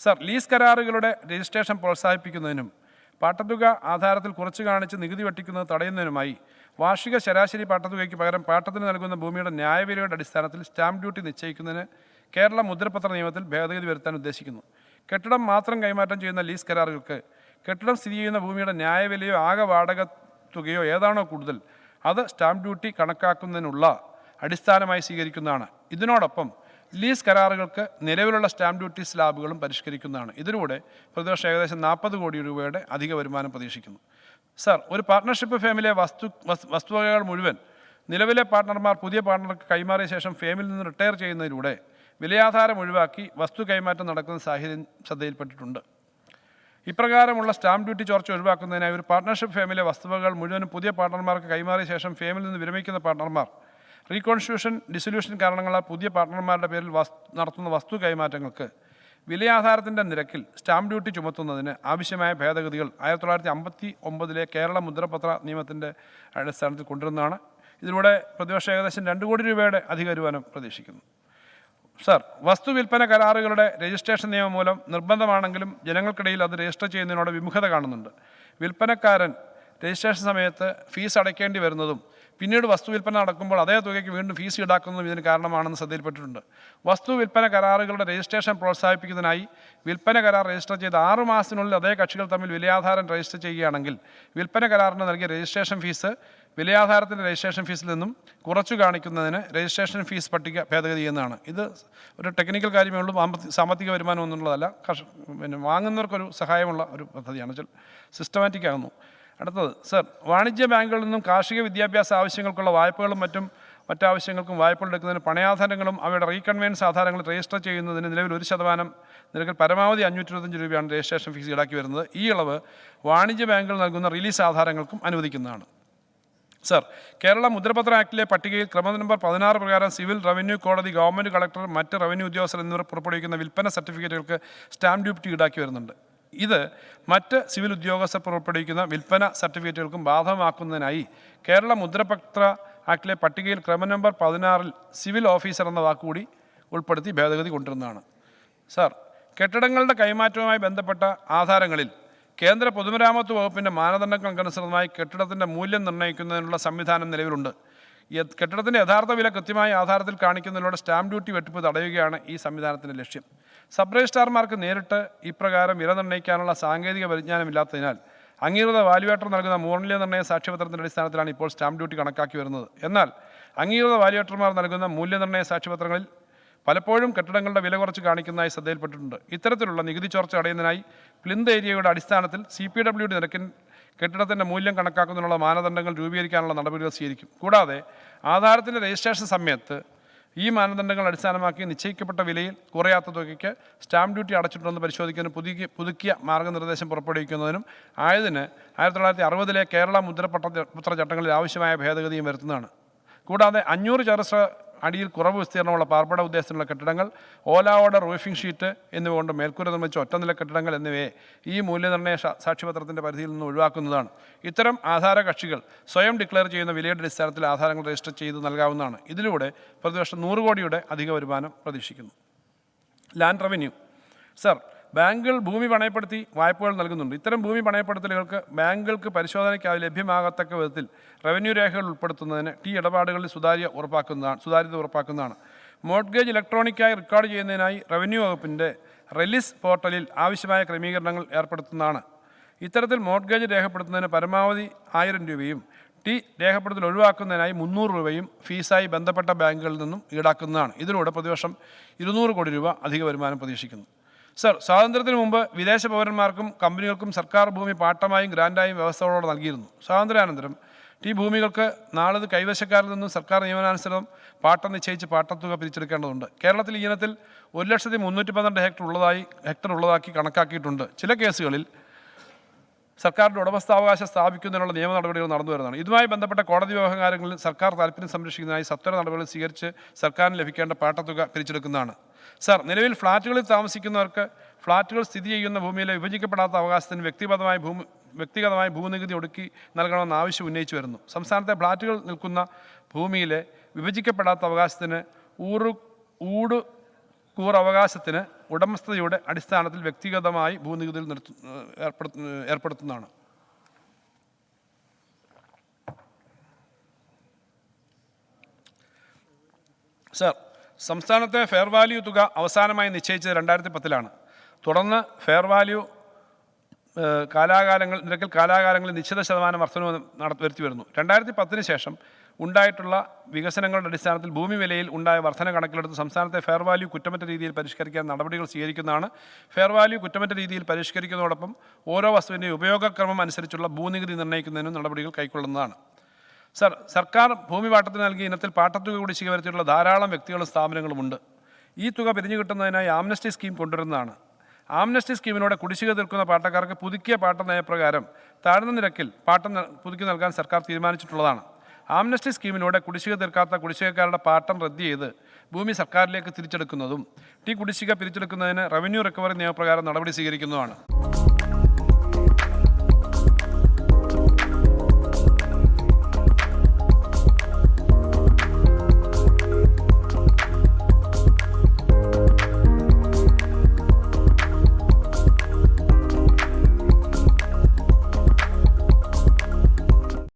Sir, lease കരാറുകളുടെ registration പ്രോത്സാഹിപ്പിക്കുന്നതിനും പാട്ടത്തുക ആധാരത്തിൽ കുറച്ച് കാണിച്ച് നികുതി വെട്ടിക്കുന്നത് തടയുന്നതിനുമായി വാർഷിക ശരാശരി പാട്ടത്തുകയ്ക്ക് പകരം പാട്ടത്തിന് നൽകുന്ന ഭൂമിയുടെ ന്യായവിലയുടെ അടിസ്ഥാനത്തിൽ സ്റ്റാമ്പ് ഡ്യൂട്ടി നിശ്ചയിക്കുന്നതിന് കേരള മുദ്രപത്ര നിയമത്തിൽ ഭേദഗതി വരുത്താൻ ഉദ്ദേശിക്കുന്നു. കെട്ടിടം മാത്രം കൈമാറ്റം ചെയ്യുന്ന ലീസ് കരാറുകൾക്ക് കെട്ടിടം സ്ഥിതി ചെയ്യുന്ന ഭൂമിയുടെ ന്യായവിലയോ ആകെ വാടക തുകയോ ഏതാണോ കൂടുതൽ അത് സ്റ്റാമ്പ് ഡ്യൂട്ടി കണക്കാക്കുന്നതിനുള്ള അടിസ്ഥാനമായി സ്വീകരിക്കുന്നതാണ്. ഇതിനോടൊപ്പം ലീസ് കരാറുകൾക്ക് നിലവിലുള്ള സ്റ്റാമ്പ് ഡ്യൂട്ടി സ്ലാബുകളും പരിഷ്കരിക്കുന്നതാണ്. ഇതിലൂടെ പ്രതിവർഷം ഏകദേശം 40 കോടി രൂപയുടെ അധിക വരുമാനം പ്രതീക്ഷിക്കുന്നു. സർ, ഒരു പാർട്ട്ണർഷിപ്പ് ഫേമിലെ വസ്തുവകകൾ മുഴുവൻ നിലവിലെ പാർട്ട്ണർമാർ പുതിയ പാർട്ട്ണർക്ക് കൈമാറിയ ശേഷം ഫേമിൽ നിന്ന് റിട്ടയർ ചെയ്യുന്നതിലൂടെ വിലയാധാരം ഒഴിവാക്കി വസ്തു കൈമാറ്റം നടക്കുന്ന സാഹചര്യം ശ്രദ്ധയിൽപ്പെട്ടിട്ടുണ്ട്. ഇപ്രകാരമുള്ള സ്റ്റാമ്പ് ഡ്യൂട്ടി ചോർച്ച ഒഴിവാക്കുന്നതിനായി ഒരു പാർട്ട്ണർഷിപ്പ് ഫേമിലെ വസ്തുവകകൾ മുഴുവനും പുതിയ പാർട്ട്ണർമാർക്ക് കൈമാറിയ ശേഷം ഫേമിൽ നിന്ന് വിരമിക്കുന്ന പാർട്ട്ണർമാർ റീകോൺസ്റ്റിറ്റ്യൂഷൻ, ഡിസൊല്യൂഷൻ കാരണങ്ങളാൽ പുതിയ പാർട്ട്ണർമാരുടെ പേരിൽ നടത്തുന്ന വസ്തു കൈമാറ്റങ്ങൾക്ക് വിലയാധാരത്തിൻ്റെ നിരക്കിൽ സ്റ്റാമ്പ് ഡ്യൂട്ടി ചുമത്തുന്നതിന് ആവശ്യമായ ഭേദഗതികൾ 1959 കേരള മുദ്രപത്ര നിയമത്തിൻ്റെ അടിസ്ഥാനത്തിൽ കൊണ്ടുവരുന്നതാണ്. ഇതിലൂടെ പ്രതിവർഷം ഏകദേശം 2 കോടി രൂപയുടെ അധിക വരുമാനം പ്രതീക്ഷിക്കുന്നു. സർ, വസ്തു വിൽപ്പന കരാറുകളുടെ രജിസ്ട്രേഷൻ നിയമം മൂലം നിർബന്ധമാണെങ്കിലും ജനങ്ങൾക്കിടയിൽ അത് രജിസ്റ്റർ ചെയ്യുന്നതിനോട് വിമുഖത കാണുന്നുണ്ട്. വിൽപ്പനക്കാരൻ രജിസ്ട്രേഷൻ സമയത്ത് ഫീസ് അടയ്ക്കേണ്ടി വരുന്നതും പിന്നീട് വസ്തു വിൽപ്പന നടക്കുമ്പോൾ അതേ തുകയ്ക്ക് വീണ്ടും ഫീസ് ഈടാക്കുന്നതും ഇതിന് കാരണമാണെന്ന് ശ്രദ്ധയിൽപ്പെട്ടിട്ടുണ്ട്. വസ്തു വിൽപ്പന കരാറുകളുടെ രജിസ്ട്രേഷൻ പ്രോത്സാഹിപ്പിക്കുന്നതിനായി വിൽപ്പന കരാർ രജിസ്റ്റർ ചെയ്ത് 6 മാസത്തിനുള്ളിൽ അതേ കക്ഷികൾ തമ്മിൽ വിലയാധാരം രജിസ്റ്റർ ചെയ്യുകയാണെങ്കിൽ വിൽപ്പന കരാറിന് നൽകിയ രജിസ്ട്രേഷൻ ഫീസ് വിലയാധാരത്തിൻ്റെ രജിസ്ട്രേഷൻ ഫീസിൽ നിന്നും കുറച്ചു കാണിക്കുന്നതിന് രജിസ്ട്രേഷൻ ഫീസ് പട്ടിക ഭേദഗതി ചെയ്യുന്നതാണ്. ഇത് ഒരു ടെക്നിക്കൽ കാര്യമേ ഉള്ളൂ, സാമ്പത്തിക വരുമാനം ഒന്നുള്ളതല്ല. വാങ്ങുന്നവർക്കൊരു സഹായമുള്ള ഒരു പദ്ധതിയാണ്, സിസ്റ്റമാറ്റിക് ആകുന്നു. അടുത്തത്, സർ, വാണിജ്യ ബാങ്കുകളിൽ നിന്നും കാർഷിക വിദ്യാഭ്യാസ ആവശ്യങ്ങൾക്കുള്ള വായ്പകളും മറ്റാവശ്യങ്ങൾക്കും വായ്പകൾ എടുക്കുന്നതിന് പണയാധാരങ്ങളും അവയുടെ റീകൺവെയൻസ് ആധാരങ്ങൾ രജിസ്റ്റർ ചെയ്യുന്നതിന് നിലവിൽ 1% നിരക്കിൽ പരമാവധി 525 രൂപയാണ് രജിസ്ട്രേഷൻ ഫീസ് ഈടാക്കി വരുന്നത്. ഈ ഇളവ് വാണിജ്യ ബാങ്കുകൾ നൽകുന്ന റിലീസ് ആധാരങ്ങൾക്കും അനുവദിക്കുന്നതാണ്. സർ, കേരള മുദ്രപത്ര ആക്ടിലെ പട്ടികയിൽ ക്രമ നമ്പർ 16 പ്രകാരം സിവിൽ, റവന്യൂ കോടതി, ഗവൺമെൻറ് കളക്ടർ, മറ്റ് റവന്യൂ ഉദ്യോഗസ്ഥർ എന്നിവർ പുറപ്പെടുവിക്കുന്ന വിൽപ്പന സർട്ടിഫിക്കറ്റുകൾക്ക് സ്റ്റാമ്പ് ഡ്യൂട്ടി ഈടാക്കി വരുന്നുണ്ട്. ഇത് മറ്റ് സിവിൽ ഉദ്യോഗസ്ഥർ പുറപ്പെടുവിക്കുന്ന വിൽപ്പന സർട്ടിഫിക്കറ്റുകൾക്കും ബാധകമാക്കുന്നതിനായി കേരള മുദ്രപത്ര ആക്ടിലെ പട്ടികയിൽ ക്രമ നമ്പർ 16 സിവിൽ ഓഫീസർ എന്ന വാക്കുകൂടി ഉൾപ്പെടുത്തി ഭേദഗതി കൊണ്ടുവരുന്നതാണ്. സർ, കെട്ടിടങ്ങളുടെ കൈമാറ്റവുമായി ബന്ധപ്പെട്ട ആധാരങ്ങളിൽ കേന്ദ്ര പൊതുമരാമത്ത് വകുപ്പിൻ്റെ മാനദണ്ഡങ്ങൾക്കനുസൃതമായി കെട്ടിടത്തിൻ്റെ മൂല്യം നിർണ്ണയിക്കുന്നതിനുള്ള സംവിധാനം നിലവിലുണ്ട്. കെട്ടിടത്തിൻ്റെ യഥാർത്ഥ വില കൃത്യമായി ആധാരത്തിൽ കാണിക്കുന്നതിലൂടെ സ്റ്റാമ്പ് ഡ്യൂട്ടി വെട്ടിപ്പ് തടയുകയാണ് ഈ സംവിധാനത്തിൻ്റെ ലക്ഷ്യം. സബ് രജിസ്ട്രാർമാർക്ക് നേരിട്ട് ഇപ്രകാരം വില നിർണ്ണയിക്കാനുള്ള സാങ്കേതിക പരിജ്ഞാനമില്ലാത്തതിനാൽ അംഗീകൃത വാല്യുവേറ്റർ നൽകുന്ന മൂല്യനിർണ്ണയ സാക്ഷ്യപത്രത്തിൻ്റെ അടിസ്ഥാനത്തിലാണ് ഇപ്പോൾ സ്റ്റാമ്പ് ഡ്യൂട്ടി കണക്കാക്കി വരുന്നത്. എന്നാൽ അംഗീകൃത വാല്യുവേറ്റർമാർ നൽകുന്ന മൂല്യനിർണ്ണയ സാക്ഷ്യപത്രങ്ങളിൽ പലപ്പോഴും കെട്ടിടങ്ങളുടെ വില കുറച്ച് കാണിക്കുന്നതായി ശ്രദ്ധയിൽപ്പെട്ടിട്ടുണ്ട്. ഇത്തരത്തിലുള്ള നികുതി ചോർച്ച തടയുന്നതിനായി പ്ലിന്ത് ഏരിയയുടെ അടിസ്ഥാനത്തിൽ CPWD നിരക്കിൽ കെട്ടിടത്തിൻ്റെ മൂല്യം കണക്കാക്കുന്നതിനുള്ള മാനദണ്ഡങ്ങൾ രൂപീകരിക്കാനുള്ള നടപടികൾ സ്വീകരിക്കും. കൂടാതെ ആധാരത്തിൻ്റെ രജിസ്ട്രേഷൻ സമയത്ത് ഈ മാനദണ്ഡങ്ങൾ അടിസ്ഥാനമാക്കി നിശ്ചയിക്കപ്പെട്ട വിലയിൽ കുറയാത്ത തുകയ്ക്ക് സ്റ്റാമ്പ് ഡ്യൂട്ടി അടച്ചിട്ടുണ്ടെന്ന് പരിശോധിക്കുന്നതിന് പുതുക്കിയ മാർഗ്ഗനിർദ്ദേശം പുറപ്പെടുവിക്കുന്നതിനും ആയതിന് 1960 കേരള മുദ്രപത്ര ചട്ടങ്ങളിൽ ആവശ്യമായ ഭേദഗതിയും വരുത്തുന്നതാണ്. കൂടാതെ 500 ചതുരശ്ര അടിയിൽ കുറവ് വിസ്തീർണമുള്ള പാർപ്പിട ഉദ്ദേശത്തിനുള്ള കെട്ടിടങ്ങൾ, ഓല ഓർഡർ, റൂഫിംഗ് ഷീറ്റ് എന്നിവ കൊണ്ട് മേൽക്കൂര നിർമ്മിച്ച ഒറ്റനില കെട്ടിടങ്ങൾ എന്നിവയെ ഈ മൂല്യനിർണ്ണയ സാക്ഷ്യപത്രത്തിൻ്റെ പരിധിയിൽ നിന്ന് ഒഴിവാക്കുന്നതാണ്. ഇത്തരം ആധാര കക്ഷികൾ സ്വയം ഡിക്ലെയർ ചെയ്യുന്ന വിലയുടെ അടിസ്ഥാനത്തിൽ ആധാരങ്ങൾ രജിസ്റ്റർ ചെയ്ത് നൽകാവുന്നതാണ്. ഇതിലൂടെ പ്രതിവർഷം 100 കോടിയുടെ അധിക വരുമാനം പ്രതീക്ഷിക്കുന്നു. Land revenue. സർ, ബാങ്കുകൾ ഭൂമി പണയപ്പെടുത്തി വായ്പകൾ നൽകുന്നുണ്ട്. ഇത്തരം ഭൂമി പണയപ്പെടുത്തലുകൾക്ക് ബാങ്കുകൾക്ക് പരിശോധനയ്ക്കായി ലഭ്യമാകത്തക്ക വിധത്തിൽ റവന്യൂ രേഖകൾ ഉൾപ്പെടുത്തുന്നതിന് ഇടപാടുകളിൽ സുതാര്യത ഉറപ്പാക്കുന്നതാണ്. മോർട്ട്ഗേജ് ഇലക്ട്രോണിക്കായി റെക്കോർഡ് ചെയ്യുന്നതിനായി റവന്യൂ വകുപ്പിൻ്റെ റിലീസ് പോർട്ടലിൽ ആവശ്യമായ ക്രമീകരണങ്ങൾ ഏർപ്പെടുത്തുന്നതാണ്. ഇത്തരത്തിൽ മോർട്ട്ഗേജ് രേഖപ്പെടുത്തുന്നതിന് പരമാവധി 1000 രൂപയും രേഖപ്പെടുത്തൽ ഒഴിവാക്കുന്നതിനായി 300 രൂപയും ഫീസായി ബന്ധപ്പെട്ട ബാങ്കുകളിൽ നിന്നും ഈടാക്കുന്നതാണ്. ഇതിലൂടെ പ്രതിവർഷം 200 കോടി രൂപ അധിക വരുമാനം പ്രതീക്ഷിക്കുന്നു. സർ, സ്വാതന്ത്ര്യത്തിന് മുമ്പ് വിദേശ പൗരന്മാർക്കും കമ്പനികൾക്കും സർക്കാർ ഭൂമി പാട്ടമായും ഗ്രാൻഡായും വ്യവസ്ഥകളോടെ നൽകിയിരുന്നു. സ്വാതന്ത്ര്യാനന്തരം ഭൂമികൾക്ക് നാളത് കൈവശക്കാരിൽ നിന്നും സർക്കാർ നിയമനാനുസൃതം പാട്ടം നിശ്ചയിച്ച് പാട്ടത്തുക പിരിച്ചെടുക്കേണ്ടതുണ്ട്. കേരളത്തിൽ ഈ ഇനത്തിൽ 1,312 ഹെക്ടർ ഉള്ളതാക്കി കണക്കാക്കിയിട്ടുണ്ട്. ചില കേസുകളിൽ സർക്കാരിൻ്റെ ഉടമസ്ഥാവകാശം സ്ഥാപിക്കുന്നതിനുള്ള നിയമ നടപടികൾ നടന്നു വരുന്നതാണ്. ഇതുമായി ബന്ധപ്പെട്ട കോടതി വ്യവഹാരങ്ങളിൽ സർക്കാർ താല്പര്യം സംരക്ഷിക്കുന്നതിനായി സത്വര നടപടികൾ സ്വീകരിച്ച് സർക്കാരിന് ലഭിക്കേണ്ട പാട്ടത്തുക പിരിച്ചെടുക്കുന്നതാണ്. സർ, നിലവിൽ ഫ്ളാറ്റുകളിൽ താമസിക്കുന്നവർക്ക് ഫ്ളാറ്റുകൾ സ്ഥിതി ചെയ്യുന്ന ഭൂമിയിലെ വിഭജിക്കപ്പെടാത്ത അവകാശത്തിന് വ്യക്തിഗതമായി ഭൂനികുതി ഒടുക്കി നൽകണമെന്ന ആവശ്യം ഉന്നയിച്ചു വരുന്നു. സംസ്ഥാനത്തെ ഫ്ളാറ്റുകൾ നിൽക്കുന്ന ഭൂമിയിലെ വിഭജിക്കപ്പെടാത്ത അവകാശത്തിന് കൂർ അവകാശത്തിന് ഉടമസ്ഥതയുടെ അടിസ്ഥാനത്തിൽ വ്യക്തിഗതമായി ഭൂനികുതിയിൽ ഏർപ്പെടുത്തുന്നതാണ്. സർ, സംസ്ഥാനത്തെ ഫെയർ വാല്യൂ തുക അവസാനമായി നിശ്ചയിച്ചത് 2010-ലാണ്. തുടർന്ന് ഫെയർ വാല്യൂ നിരക്കിൽ കാലാകാലങ്ങളിൽ നിശ്ചിത ശതമാനം വർധനവ് വരുത്തി വരുന്നു. 2010-ന് ശേഷം ഉണ്ടായിട്ടുള്ള വികസനങ്ങളുടെ അടിസ്ഥാനത്തിൽ ഭൂമി വിലയിൽ ഉണ്ടായ വർധന കണക്കിലെടുത്ത് സംസ്ഥാനത്തെ ഫെയർ വാല്യൂ കുറ്റമറ്റ രീതിയിൽ പരിഷ്കരിക്കാൻ നടപടികൾ സ്വീകരിക്കുന്നതാണ്. ഫെയർ വാല്യൂ കുറ്റമറ്റ രീതിയിൽ പരിഷ്കരിക്കുന്നതോടൊപ്പം ഓരോ വസ്തുവിൻ്റെ ഉപയോഗക്രമം അനുസരിച്ചുള്ള ഭൂനികുതി നിർണ്ണയിക്കുന്നതിനും നടപടികൾ കൈക്കൊള്ളുന്നതാണ്. സർ, സർക്കാർ ഭൂമി പാട്ടത്തിന് നൽകിയ ഇനത്തിൽ പാട്ടത്തുക കുടിശ്ശിക വരുത്തിയിട്ടുള്ള ധാരാളം വ്യക്തികളും സ്ഥാപനങ്ങളുമുണ്ട്. ഈ തുക പിരിഞ്ഞു കിട്ടുന്നതിനായി ആംനസ്റ്റി സ്കീം കൊണ്ടുവരുന്നതാണ്. ആംനസ്റ്റി സ്കീമിലൂടെ കുടിശ്ശിക തീർക്കുന്ന പാട്ടക്കാർക്ക് പുതുക്കിയ പാട്ട നയപ്രകാരം താഴ്ന്ന നിരക്കിൽ പാട്ടം പുതുക്കി നൽകാൻ സർക്കാർ തീരുമാനിച്ചിട്ടുള്ളതാണ്. ആംനസ്റ്റി സ്കീമിലൂടെ കുടിശ്ശിക തീർക്കാത്ത കുടിശ്ശികക്കാരുടെ പാട്ടം റദ്ദ് ചെയ്ത് ഭൂമി സർക്കാരിലേക്ക് തിരിച്ചെടുക്കുന്നതും കുടിശ്ശിക പിരിച്ചെടുക്കുന്നതിന് റവന്യൂ റിക്കവറി നിയമപ്രകാരം നടപടി സ്വീകരിക്കുന്നതുമാണ്.